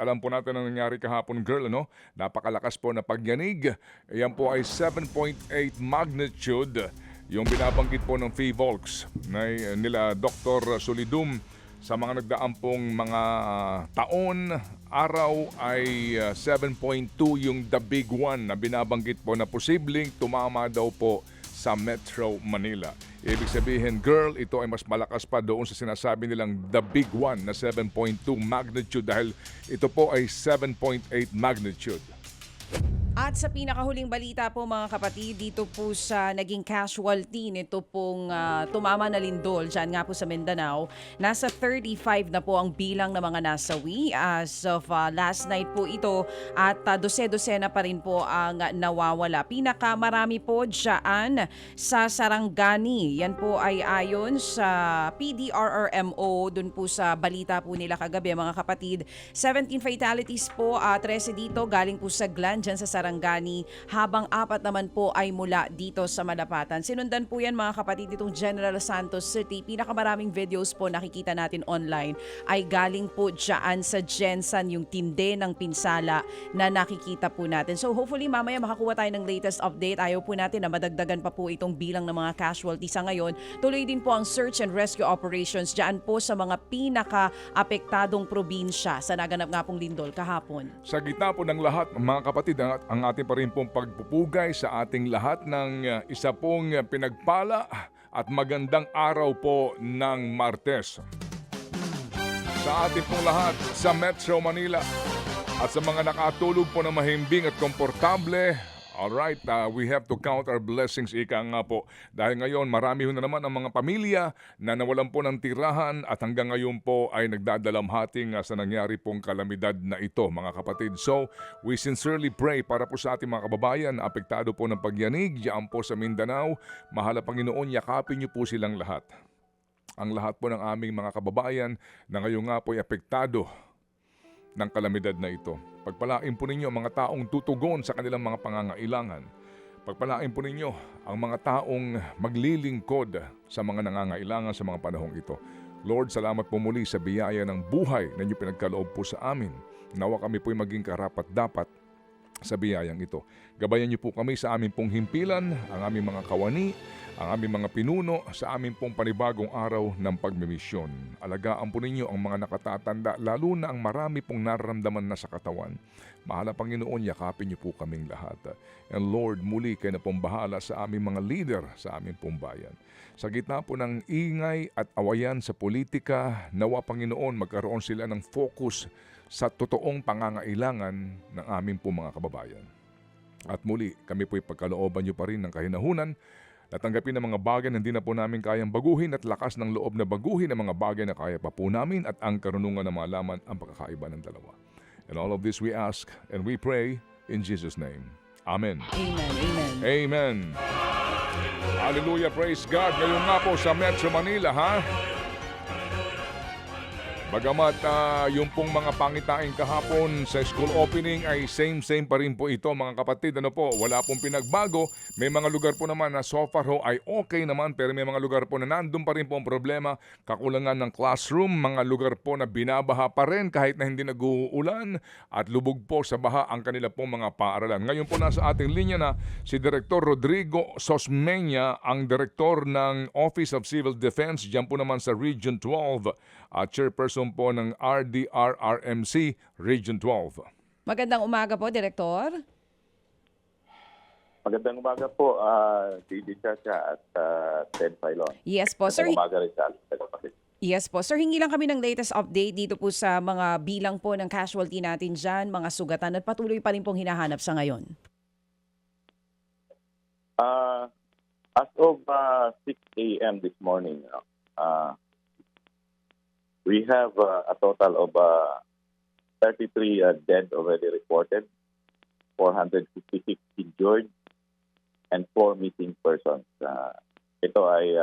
alam po natin ang nangyari kahapon, girl, ano? Napakalakas po na pagyanig. Yan po ay 7.8 magnitude. Yung binabanggit po ng PHIVOLCS na nila Dr. Solidum sa mga nagdaang pong mga taon, araw ay 7.2 yung the big one na binabanggit po na posibleng tumama daw po sa Metro Manila. Ibig sabihin, girl, ito ay mas malakas pa doon sa sinasabi nilang the big one na 7.2 magnitude dahil ito po ay 7.8 magnitude. At sa pinakahuling balita po mga kapatid, dito po sa naging casualty nito pong tumama na lindol dyan nga po sa Mindanao, nasa 35 na po ang bilang ng mga nasawi as of last night po ito at dose-dosena pa rin po ang nawawala. Pinakamarami po dyan sa Sarangani. Yan po ay ayon sa PDRRMO, dun po sa balita po nila kagabi mga kapatid. 17 fatalities po, 13 dito galing po sa Glan dyan sa Sarangani, habang 4 naman po ay mula dito sa Malapatan. Sinundan po yan mga kapatid itong General Santos City. Pinakamaraming videos po nakikita natin online ay galing po dyan sa Jensan, yung tinde ng pinsala na nakikita po natin. So hopefully mamaya makakuha tayo ng latest update. Ayaw po natin na madagdagan pa po itong bilang ng mga casualties sa ngayon. Tuloy din po ang search and rescue operations dyan po sa mga pinaka-apektadong probinsya sa naganap nga pong lindol kahapon. Sa gitna po ng lahat, mga kapatid, ang ating pa rin pong pagpupugay sa ating lahat ng isa pong pinagpala at magandang araw po ng Martes. Sa ating pong lahat sa Metro Manila at sa mga nakatulog po na mahimbing at komportable, alright, we have to count our blessings, ika nga po. Dahil ngayon, marami na naman ang mga pamilya na nawalan po ng tirahan at hanggang ngayon po ay nagdadalamhating sa nangyari pong kalamidad na ito, mga kapatid. So, we sincerely pray para po sa ating mga kababayan na apektado po ng pagyanig diyan po sa Mindanao. Mahal na Panginoon, yakapin niyo po silang lahat. Ang lahat po ng aming mga kababayan na ngayon nga po ay apektado ng kalamidad na ito. Pagpalain po ninyo ang mga taong tutugon sa kanilang mga pangangailangan. Pagpalain po ninyo ang mga taong maglilingkod sa mga nangangailangan sa mga panahong ito. Lord, salamat po muli sa biyaya ng buhay na inyo pinagkaloob po sa amin. Nawa kami po'y maging karapat-dapat sa biyayang ito. Gabayan niyo po kami sa aming pong himpilan, ang aming mga kawani, ang aming mga pinuno sa aming pong panibagong araw ng pagmimisyon. Alagaan po ninyo ang mga nakatatanda, lalo na ang marami pong nararamdaman na sa katawan. Mahal na Panginoon, yakapin niyo po kaming lahat. And Lord, muli kayo na pong bahala sa aming mga leader sa aming pong bayan. Sa gitna po ng ingay at awayan sa politika, nawa Panginoon magkaroon sila ng focus sa totoong pangangailangan ng aming pong mga kababayan. At muli, kami po'y pagkalooban niyo pa rin ng kahinahunan na tanggapin ang mga bagay na hindi na po namin kayang baguhin at lakas ng loob na baguhin ang mga bagay na kaya pa po namin at ang karunungan na malaman ang pagkakaiba ng dalawa. And all of this we ask and we pray in Jesus' name. Amen. Amen. Amen. Amen. Hallelujah. Praise God. Ngayon nga po sa Metro Manila, ha? Bagamat yung pong mga pangitain kahapon sa school opening ay same pa rin po ito, mga kapatid. Ano po, wala pong pinagbago. May mga lugar po naman na so far ho ay okay naman, pero may mga lugar po na nandun pa rin po ang problema. Kakulangan ng classroom, mga lugar po na binabaha pa rin kahit na hindi nag-uulan at lubog po sa baha ang kanila pong mga paaralan. Ngayon po nasa ating linya na si Director Rodrigo Sosmeña, ang Direktor ng Office of Civil Defense, dyan po naman sa Region 12 at Chairperson po ng RDRRMC Region 12. Magandang umaga po, Direktor. Magandang umaga po, DJ Chacha at Ted Filon. Yes po, sir. Magandang umaga rin sa Yes po. Sir, hingi lang kami ng latest update dito po sa mga bilang po ng casualty natin dyan, mga sugatan at patuloy pa rin pong hinahanap sa ngayon. As of 6 a.m. this morning, we have a total of 33 dead already reported, 456 injured, and 4 missing persons. Ito ay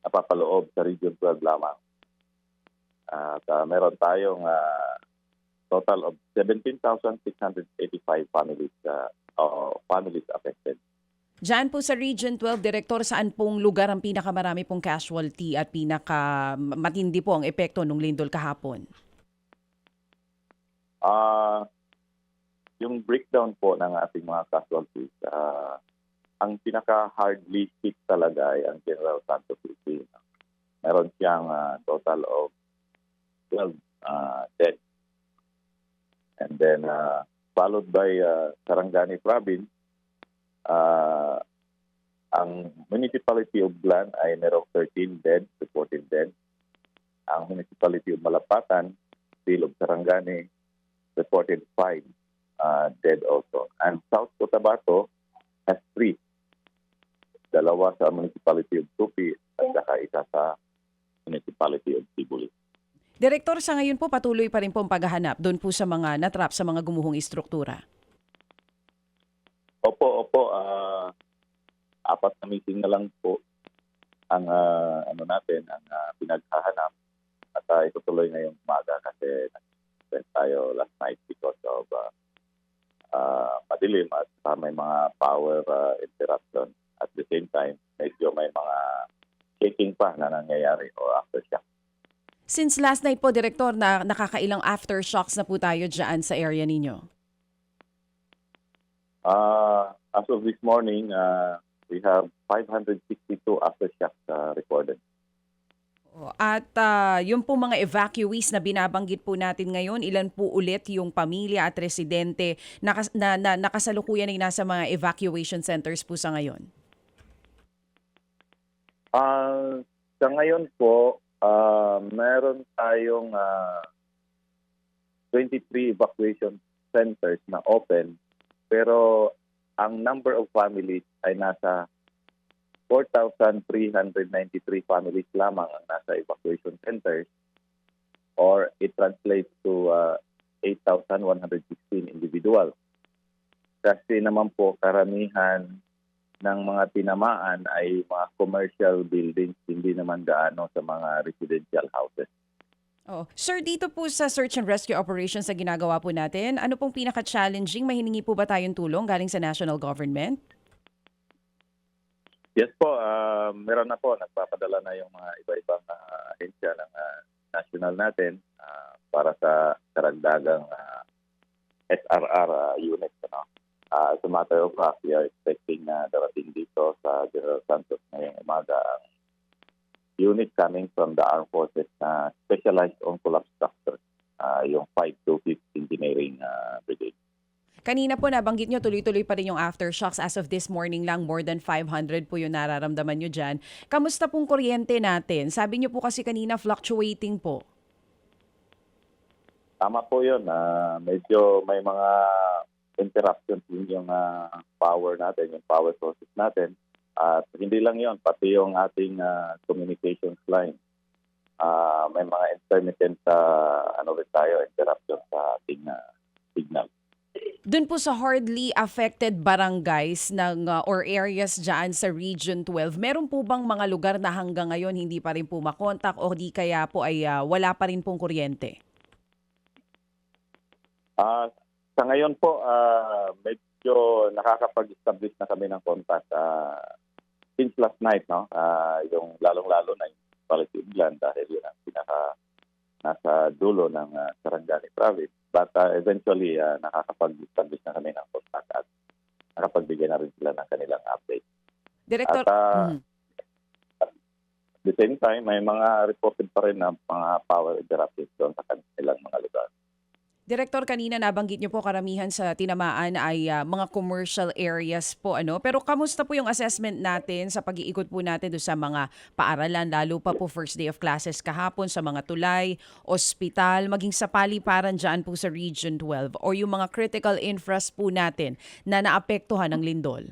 napapaloob sa Region 12 lamang. At meron tayong total of 17,685 families affected. Diyan po sa Region 12, Direktor, saan pong lugar ang pinakamarami pong casualty at pinakamatindi po ang epekto ng lindol kahapon? Ah, yung breakdown po ng ating mga casualties, ang pinaka-hardly hit talaga ay ang General Santos City. Meron siyang total of 12 dead. And then followed by Sarangani Province, ang Municipality of Glan ay merong 13 dead, reported dead. Ang Municipality of Malapatan, still of Sarangani, reported 5 dead also. And South Cotabato has 3. Dalawa sa Municipality of Tupi at saka isa sa Municipality of Tibuli. Direktor, sa ngayon po patuloy pa rin po ang paghahanap doon po sa mga natrap sa mga gumuhong istruktura. Opo. 4 na meeting na lang po ang pinaghahanap at itutuloy ngayong umaga kasi nag-spend tayo last night because of madilim at may mga power interruption. At the same time, medyo may mga shaking pa na nangyayari o aftershock. Since last night po, Direktor, na nakakailang aftershocks na po tayo dyan sa area ninyo? As of this morning, we have 562 aftershocks recorded. At yung po mga evacuees na binabanggit po natin ngayon, ilan po ulit yung pamilya at residente na nakasalukuyan ay nasa mga evacuation centers po sa ngayon? Sa ngayon po, meron tayong 23 evacuation centers na open, pero ang number of families ay nasa 4,393 families lamang ang nasa evacuation centers, or it translates to 8,116 individuals. Kasi naman po karamihan ng mga tinamaan ay mga commercial buildings, hindi naman gaano sa mga residential houses. Oh. Sir, dito po sa search and rescue operations na ginagawa po natin, ano pong pinaka-challenging? May hiningi po ba tayong tulong galing sa national government? Yes po, meron na po. Nagpapadala na yung mga iba-ibang ahensya ng national natin para sa karagdagang SRR units. As a matter of fact, we are expecting na darating dito sa General Santos ngayong umaga ang unit coming from the Armed Forces na specialized on collapse structures, yung 525th Engineering Brigade. Kanina po nabanggit nyo, tuloy-tuloy pa rin yung aftershocks. As of this morning lang, more than 500 po yung nararamdaman nyo dyan. Kamusta pong kuryente natin? Sabi nyo po kasi kanina fluctuating po. Tama po yun. Medyo may mga interruptions din yung power natin, yung power sources natin. At hindi lang yon, pati yung ating communications line. May mga intermittent interruption sa ating signal. Doon po sa hardly affected barangays or areas dyan sa Region 12, meron po bang mga lugar na hanggang ngayon hindi pa rin po makontak o di kaya po ay wala pa rin pong kuryente? Sa ngayon po, medyo nakakapag-establish na kami ng contact since last night, no? Yung lalong-lalo na yung Municipality of Glan dahil yun ang nasa dulo ng Sarangani Province. But eventually, nakakapag-establish na kami ng contact at nakapagbigay na rin sila ng kanilang update. Director, At at the same time, may mga reported pa rin na mga power interruptions doon sa kanilang mga lugar. Director, kanina nabanggit niyo po karamihan sa tinamaan ay mga commercial areas po. Pero kamusta po yung assessment natin sa pag-iikot po natin doon sa mga paaralan, lalo pa po first day of classes kahapon sa mga tulay, ospital, maging sa paliparan dyan po sa Region 12 o yung mga critical infras po natin na naapektuhan ng lindol?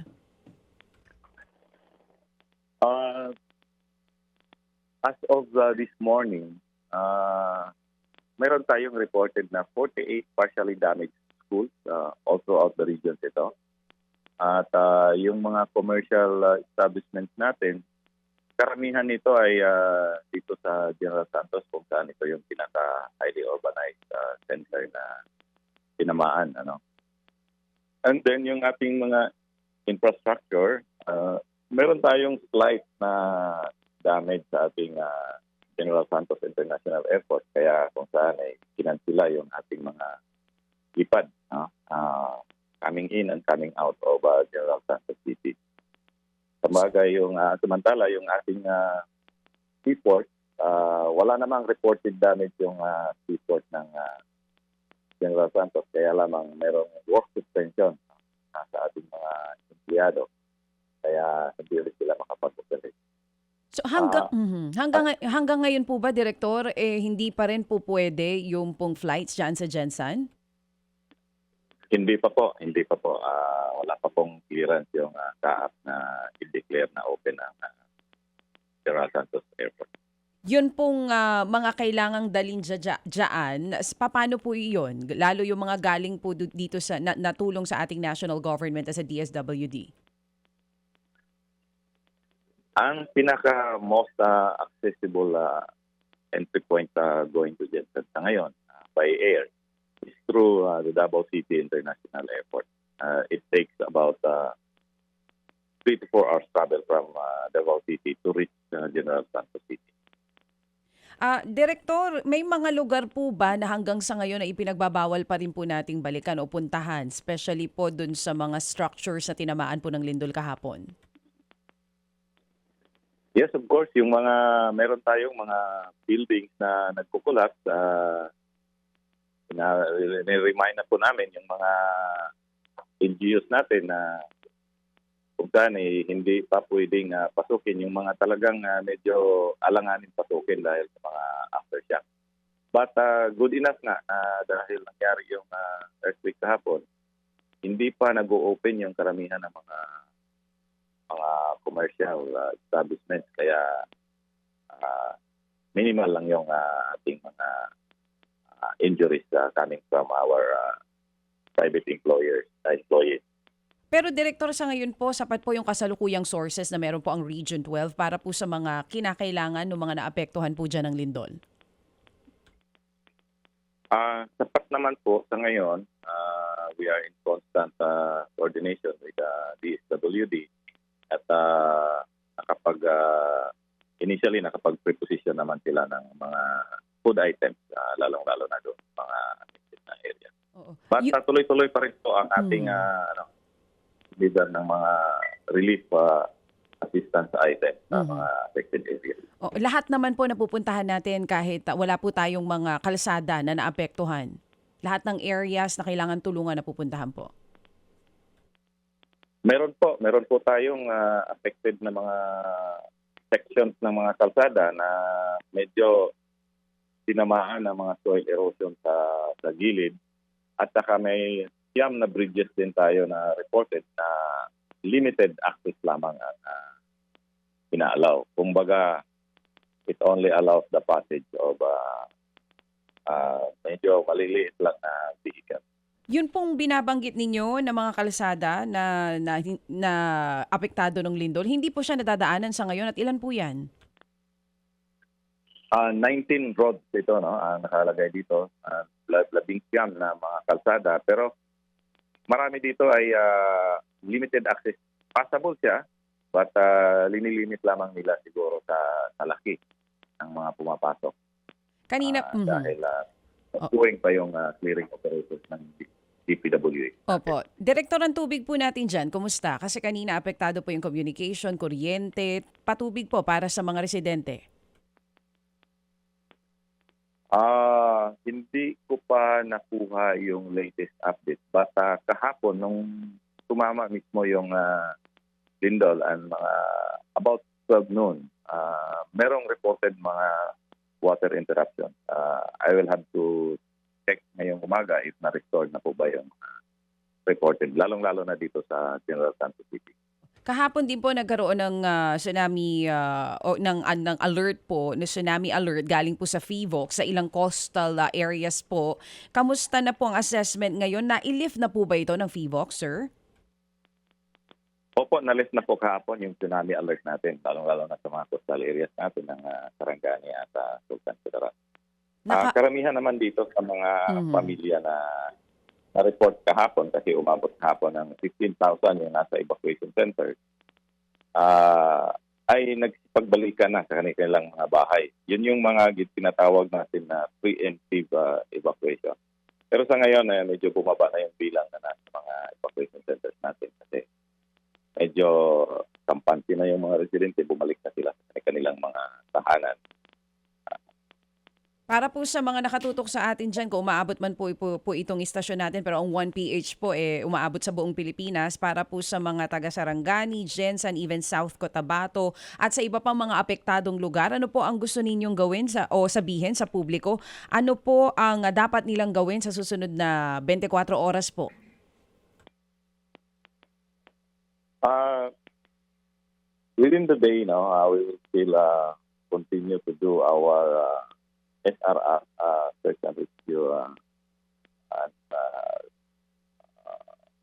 As of this morning, meron tayong reported na 48 partially damaged schools all throughout the regions ito. At yung mga commercial establishments natin, karamihan nito ay dito sa General Santos kung saan ito yung pinaka-highly urbanized center na tinamaan. And then yung ating mga infrastructure, meron tayong slight na damage sa ating General Santos International Airport, kaya kung saan ay kinansila yung ating mga coming in and coming out of General Santos City. Samantala yung ating seaport, wala namang reported damage yung seaport ng General Santos, kaya lamang merong work suspension sa ating mga empleyado. Kaya hindi rin sila makapag-operate. So hanggang ngayon po ba, Direktor, hindi pa rin po pwede yung pong flights dyan sa Gensan? Hindi pa po. Wala pa pong clearance yung CAAP na i-declare na open ang General Santos Airport. Yun pong mga kailangang dalhin dyan, paano po iyon? Lalo yung mga galing po dito sa natulong sa ating national government as a DSWD. Ang pinaka-most accessible entry point going to Gensan sa ngayon by air is through the Davao City International Airport. It takes about 3 to 4 hours travel from Davao City to reach General Santos City. Direktor, may mga lugar po ba na hanggang sa ngayon ay ipinagbabawal pa rin po nating balikan o puntahan, especially po dun sa mga structures na tinamaan po ng lindol kahapon? Yes, of course. Meron tayong mga buildings na nagkukulapse. Remind na po namin yung mga NGOs natin na kung saan hindi pa pwedeng pasukin yung mga talagang medyo alanganin pasukin dahil sa mga aftershock. But good enough na dahil nangyari yung earthquake kahapon, hindi pa nag-o-open yung karamihan ng mga commercial establishments. Kaya minimal lang yung ating mga injuries coming from our private employees. Pero Direktor, sa ngayon po, sapat po yung kasalukuyang sources na meron po ang Region 12 para po sa mga kinakailangan ng mga naapektuhan po dyan ng lindol? Sapat naman po sa ngayon. We are in constant coordination with DSWD at initially nakapag-preposition naman sila ng mga food items, lalong-lalo na doon mga area. Oo. But tuloy-tuloy pa rin po ang ating leader ng mga relief assistance items sa mga affected areas. Lahat naman po napupuntahan natin kahit wala po tayong mga kalsada na naapektuhan. Lahat ng areas na kailangan tulungan na pupuntahan po. Meron po tayong affected na mga sections ng mga kalsada na medyo tinamaan ng mga soil erosion sa gilid, at saka may siyam na bridges din tayo na reported na limited access lamang ang inaalaw. Kumbaga, it only allows the passage of medyo maliliit lang na vehicle. Yun pong binabanggit ninyo na mga kalsada na apektado ng lindol, hindi po siya nadadaanan sa ngayon, at ilan po yan? 19 roads ito, no? Nakalagay dito. 19 na mga kalsada. Pero marami dito ay limited access. Passable siya, but linilimit lamang nila siguro sa laki ng mga pumapasok. Kanina, Dahil ongoing pa yung clearing operations ng DPWH. Opo. Direktor ng tubig po natin dyan, kumusta? Kasi kanina apektado po yung communication, kuryente, patubig po para sa mga residente. Hindi ko pa nakuha yung latest update. But kahapon, nung tumama mismo yung lindol and mga about 12 noon, merong reported mga water interruption. I will have to check ngayong umaga if na-restore na po ba yung reported, lalong-lalo na dito sa General Santos City. Kahapon din po nagkaroon ng tsunami ng alert po, na tsunami alert galing po sa FIVOC sa ilang coastal areas po. Kamusta na po ang assessment ngayon? Na-lift na po ba ito ng FIVOC, sir? Opo, na-lift na po kahapon yung tsunami alert natin, lalong-lalo na sa mga coastal areas natin ng Sarangani at Sultan Kudarat. Karamihan naman dito sa mga pamilya na na-report kahapon, kasi umabot kahapon ng 15,000 yung nasa evacuation center, ay nagpagbalikan na sa kanilang mga bahay. Yun yung mga tinatawag natin na preemptive evacuation. Pero sa ngayon, medyo bumaba na yung bilang na nasa mga evacuation evacuation centers natin kasi medyo kampante na yung mga residente, bumalik na sila sa kanilang mga tahanan. Para po sa mga nakatutok sa atin dyan, kung umaabot man po itong istasyon natin, pero ang 1PH po umaabot sa buong Pilipinas, para po sa mga taga Sarangani, Jensan, even South Cotabato, at sa iba pang mga apektadong lugar, ano po ang gusto ninyong gawin o sabihin sa publiko? Ano po ang dapat nilang gawin sa susunod na 24 oras po? Within the day, we will still continue to do our SRR, search and rescue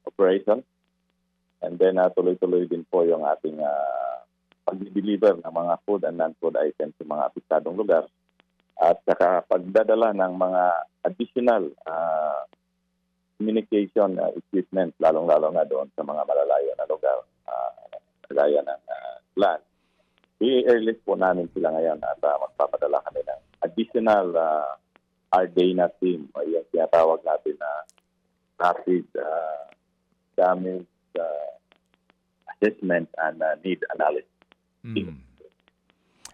operation. And then tuloy-tuloy din po yung ating pag-deliver ng mga food and non-food items sa mga apektadong lugar. At saka pagdadala ng mga additional communication equipment, lalong-lalo na doon sa mga malalayo na lugar, kagaya ng land. I-airlift po namin sila ngayon at magpapadala kami ng additional RDNA team, yung tinatawag natin na rapid damage assessment and need analysis.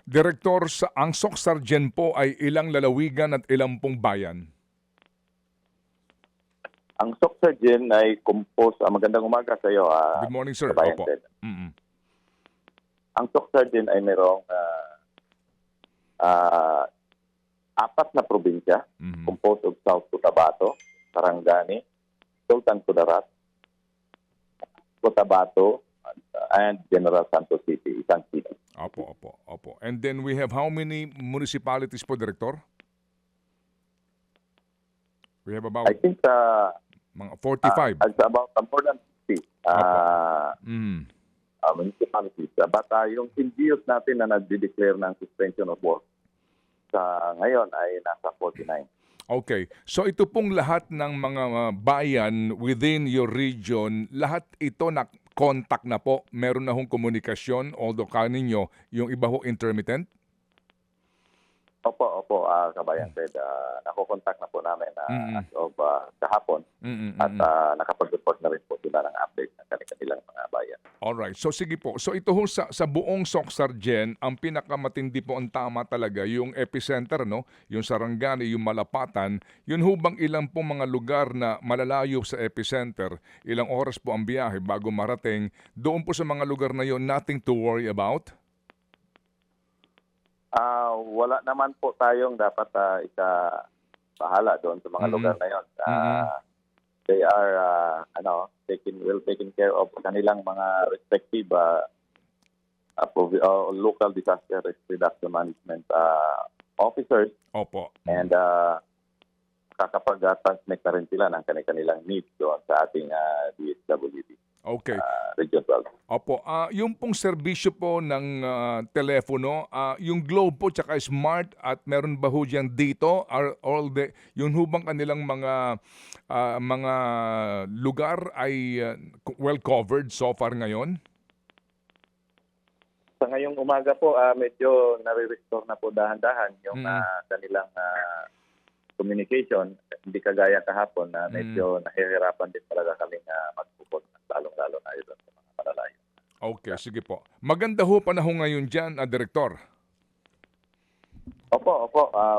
Direktor, ang Soc-Sargen po ay ilang lalawigan at ilang pong bayan? Ang Soc-Sargen ay composed, magandang umaga sa iyo. Good morning, sir. Kabayan Opo. Ted. Ang Soc-Sargen ay mayroong 4 na probinsya, composed of South Cotabato, Sarangani, Sultan Kudarat, Cotabato, and General Santos City, isang city. Opo. And then we have how many municipalities po, Director? We have about I think mga 45. it's about more than 50 municipalities. But yung NGOs natin na nag-declare ng suspension of work sa ngayon ay nasa 49. Okay. So ito pong lahat ng mga bayan within your region, lahat ito na contact na po, meron na hong komunikasyon, although kaninyo, yung iba ho intermittent? Opo, Kabayan Ted. Nakokontak na po namin as of kahapon at nakapag-report na rin po sila ng update ng kanilang mga bayan. Alright. So sige po. So ito ho sa buong Soc-Sargen, ang pinakamatindi po ang tama talaga, yung epicenter, no? Yung Sarangani, yung Malapatan, yun ho bang ilang pong mga lugar na malalayo sa epicenter, ilang oras po ang biyahe bago marating, doon po sa mga lugar na yun, nothing to worry about? Wala naman po tayong dapat pahala doon sa mga lugar na yon. They are taken care of kanilang mga respective local disaster risk reduction management officers. Opo. And kakapag-transmit na rin sila ng kanilang needs doon sa ating DSWD. Okay. Region 12. Opo. Yung pong serbisyo po ng telepono, yung Globe po tsaka Smart at meron ba ho dyan dito? Are all yun ho bang kanilang mga lugar ay well covered so far ngayon? Sa ngayong umaga po, medyo nare-restore na po dahan-dahan yung kanilang communication. Hindi kagaya kahapon na medyo nahihirapan din talaga kaming mag-support, lalong-lalo na yun sa mga malalayo. Okay, sige po. Maganda ho panahon ngayon dyan, Direktor. Opo.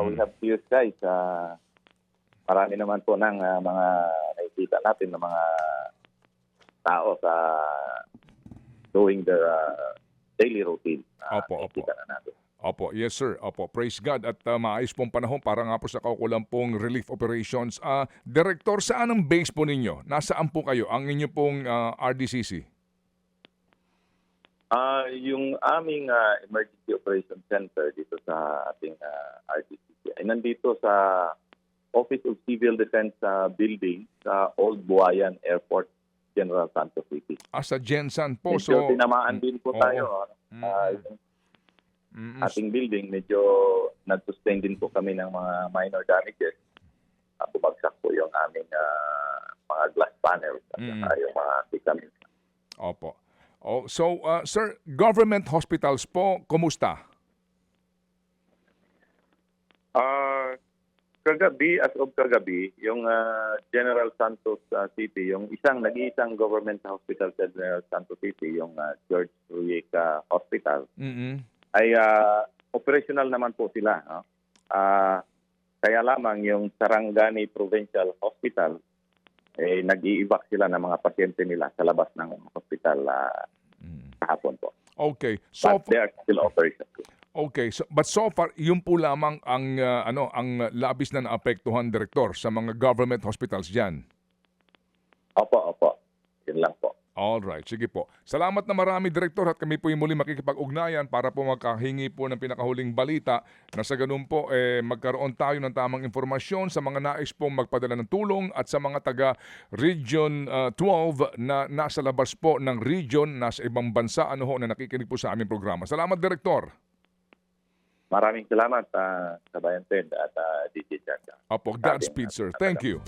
We have clear skies. Marami naman po ng mga nakikita natin ng mga tao sa doing their daily routine. Opo. Nakikita na natin. Opo, yes sir. Opo, praise God at maayos pong panahon para nga po sa kaukulang pong relief operations. Director, saan ang base po ninyo? Nasaan po kayo? Ang inyo pong RDCC? Yung aming Emergency Operations Center dito sa ating RDCC ay nandito sa Office of Civil Defense building sa Old Buayan Airport, General Santos City. Sa Jensan po. Medyo tinamaan din po tayo. Ating building, medyo nag-sustain din po kami ng mga minor damages. Bumagsak po yung aming mga glass panels at yung mga vitamin. Opo. So, sir, government hospitals po, kumusta? Kagabi, as of kagabi, yung General Santos City, yung nag-iisang government hospital sa General Santos City, yung George Ruyeka Hospital, Mm-mm. ay operational naman po sila. No? Kaya lamang yung Sarangani Provincial Hospital, nag-i-evac sila ng mga pasyente nila sa labas ng hospital kahapon po. Okay. So But they are still operational. okay, but so far yun po lamang ang ang labis na naapektuhan, Direktor, sa mga government hospitals diyan. Opo. Yun lang po. All right, sige po. Salamat na marami, Direktor, at kami po yung muli makikipag-ugnayan para po makahingi po ng pinakahuling balita na sa ganun po magkaroon tayo ng tamang informasyon sa mga nais pong magpadala ng tulong at sa mga taga Region 12 na nasa labas po ng region, nasa ibang bansa na nakikinig po sa aming programa. Salamat, Direktor. Maraming salamat sa Bayan Ted at DJ Chacha. Apo, Godspeed, sir. Thank you.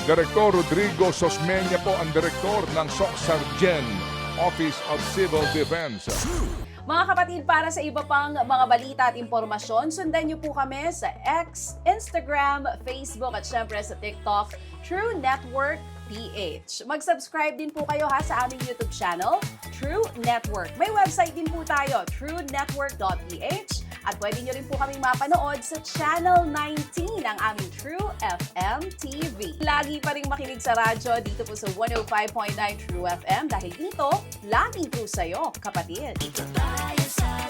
Direktor Rodrigo Sosmeña po ang direktor ng SOCSARGEN, Office of Civil Defense. Mga kapatid, para sa iba pang mga balita at impormasyon, sundan niyo po kami sa X, Instagram, Facebook at syempre sa TikTok, True Network PH. Mag-subscribe din po kayo sa aming YouTube channel, True Network. May website din po tayo, truenetwork.ph, at pwede nyo rin po kaming mapanood sa Channel 19 ng aming True FM TV. Lagi pa rin makinig sa radyo dito po sa 105.9 True FM dahil dito, laging true sa'yo, kapatid. Dito tayo sa